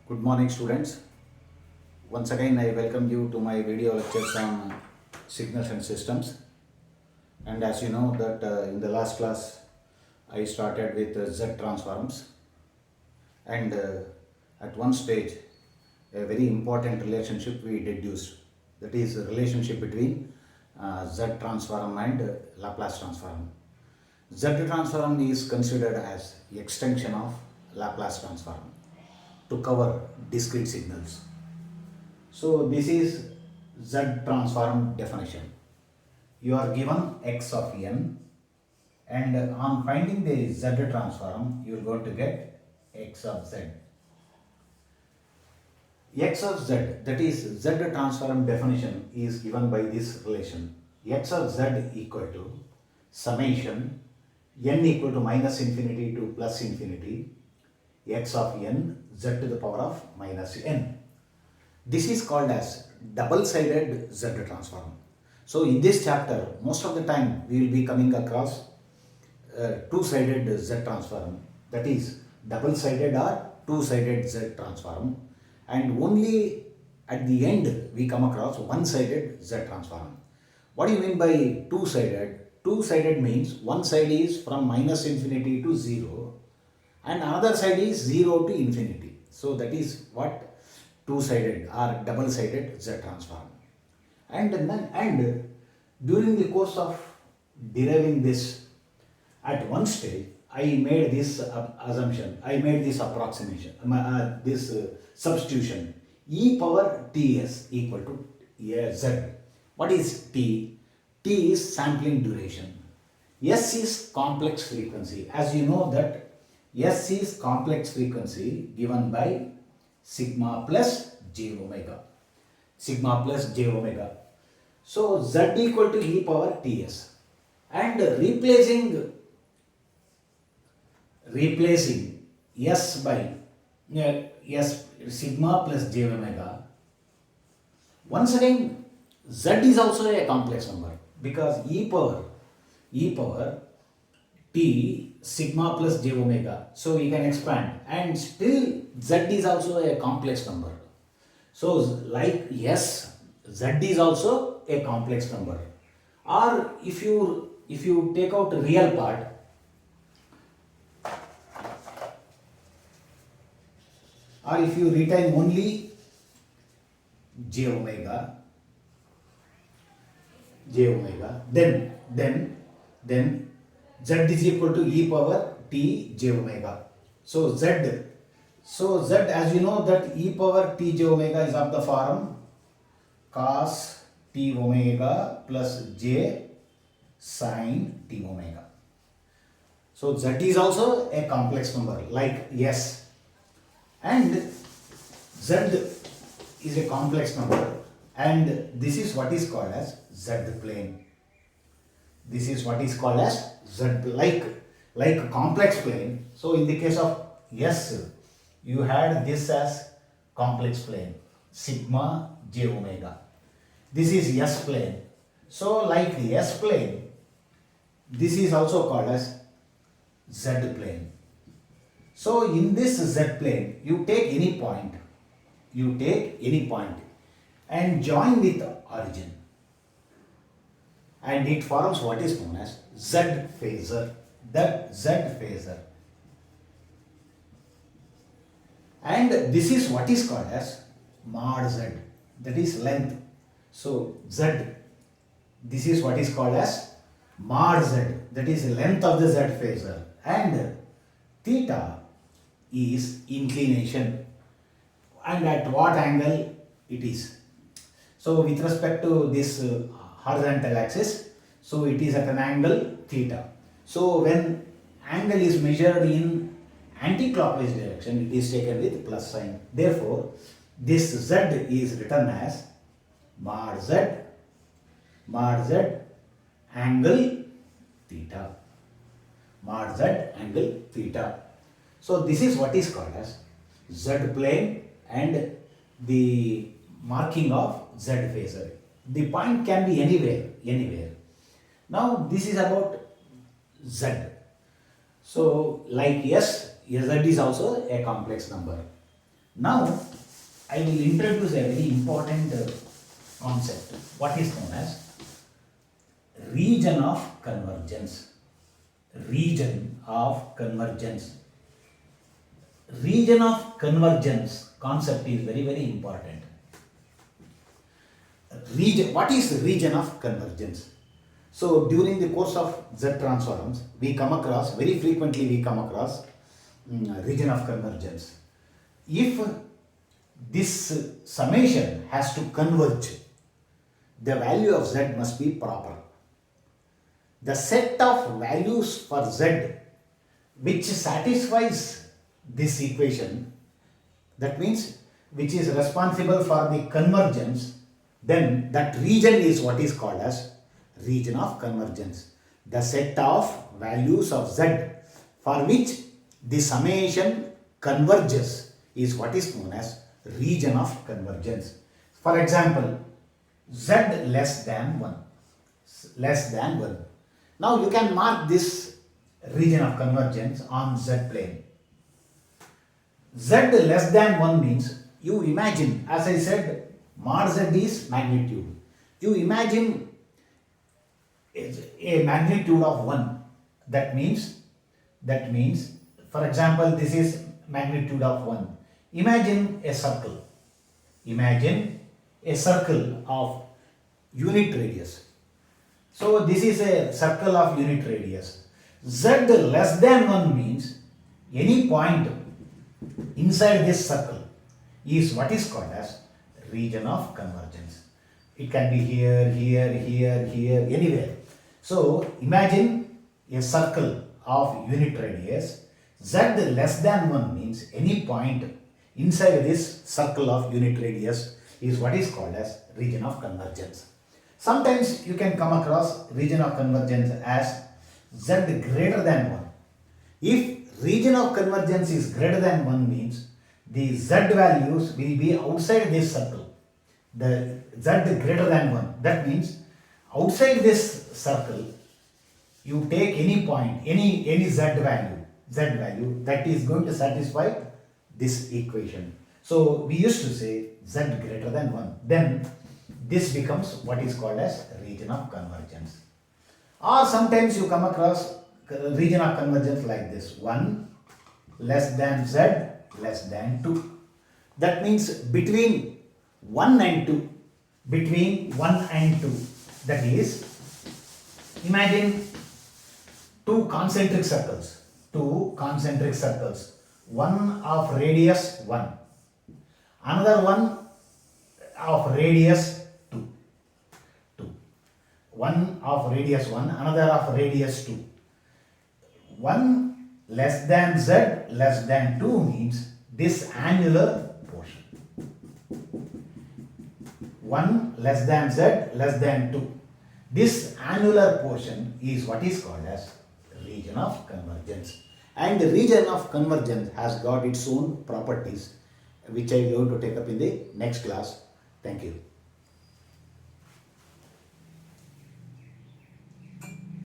Good morning, students. Once again, I welcome you to my video lectures on signals and systems. And as you know that in the last class, I started with Z transforms, and at one stage, a very important relationship we deduced. That is the relationship between Z transform and Laplace transform. Z transform is considered as extension of Laplace transform to cover discrete signals. So this is Z transform definition. You are given x of n, and on finding the Z transform, you are going to get x of z. X of z, that is Z transform definition, is given by this relation. X of z equal to summation n equal to minus infinity to plus infinity x of n z to the power of minus n. This is called as double-sided Z transform. So in this chapter, most of the time we will be coming across two-sided Z transform, that is double-sided or two-sided Z transform, and only at the end we come across one-sided Z transform. What do you mean by two-sided? Two-sided means one side is from minus infinity to 0 and another side is 0 to infinity. So that is what two-sided or double-sided Z transform. And during the course of deriving this, at one stage I made this assumption, I made this approximation, this substitution, e power ts equal to z. What is t? T is sampling duration. S is complex frequency. As you know that S is complex frequency given by sigma plus j omega. Sigma plus j omega. So z equal to e power ts. And replacing S by S sigma plus j omega. Once again, z is also a complex number because e power t sigma plus j omega. So we can expand, and still z is also a complex number. So like yes, z is also a complex number. Or if you take out the real part, or if you retain only j omega, then z is equal to e power t j omega. So z, as you know that e power t j omega is of the form cos t omega plus j sin t omega. So z is also a complex number like yes, and z is a complex number, and this is what is called as Z-plane. This is what is called as Z, like a complex plane. So in the case of S, you had this as complex plane, sigma j omega. This is S plane. So like the S plane, this is also called as Z plane. So in this Z plane, you take any point and join with the origin, and it forms what is known as Z phasor. That Z phasor, and this is what is called as mod Z, that is length. So Z, this is what is called as mod Z, that is length of the Z phasor, and theta is inclination, and at what angle it is. So with respect to this horizontal axis, so it is at an angle theta. So when angle is measured in anti-clockwise direction, it is taken with plus sign. Therefore, this z is written as mod z angle theta. Mod z angle theta. So this is what is called as Z plane and the marking of Z phasor. The point can be anywhere. Now this is about Z. So like yes, Z is also a complex number. Now I will introduce a very important concept, what is known as region of convergence. Region of convergence. Region of convergence concept is very, very important. Region, what is the region of convergence? So during the course of Z transforms, we come across, very frequently we come across region of convergence. If this summation has to converge, the value of Z must be proper. The set of values for Z which satisfies this equation, that means which is responsible for the convergence, then that region is what is called as region of convergence. The set of values of Z for which the summation converges is what is known as region of convergence. For example, Z less than 1. Less than 1. Now you can mark this region of convergence on Z plane. Z less than 1 means, you imagine, as I said, mod Z is magnitude. You imagine a magnitude of 1. That means, for example, this is magnitude of 1. Imagine a circle. Imagine a circle of unit radius. So this is a circle of unit radius. Z less than 1 means any point inside this circle is what is called as region of convergence. It can be here, here, here, here, anywhere. So imagine a circle of unit radius. Z less than 1 means any point inside this circle of unit radius is what is called as region of convergence. Sometimes you can come across region of convergence as Z greater than 1. If region of convergence is greater than 1 means the Z values will be outside this circle. The Z greater than 1. That means outside this circle you take any point, any Z value that is going to satisfy this equation. So we used to say Z greater than 1. Then this becomes what is called as region of convergence. Or sometimes you come across region of convergence like this: 1 less than Z less than 2. That means between 1 and 2. Between 1 and 2. That is, imagine two concentric circles. One of radius 1. Another one of radius 2. One of radius 1, another of radius 2. 1 less than Z less than 2 means this annular portion. 1 less than Z less than 2. This annular portion is what is called as region of convergence. And the region of convergence has got its own properties, which I am going to take up in the next class. Thank you.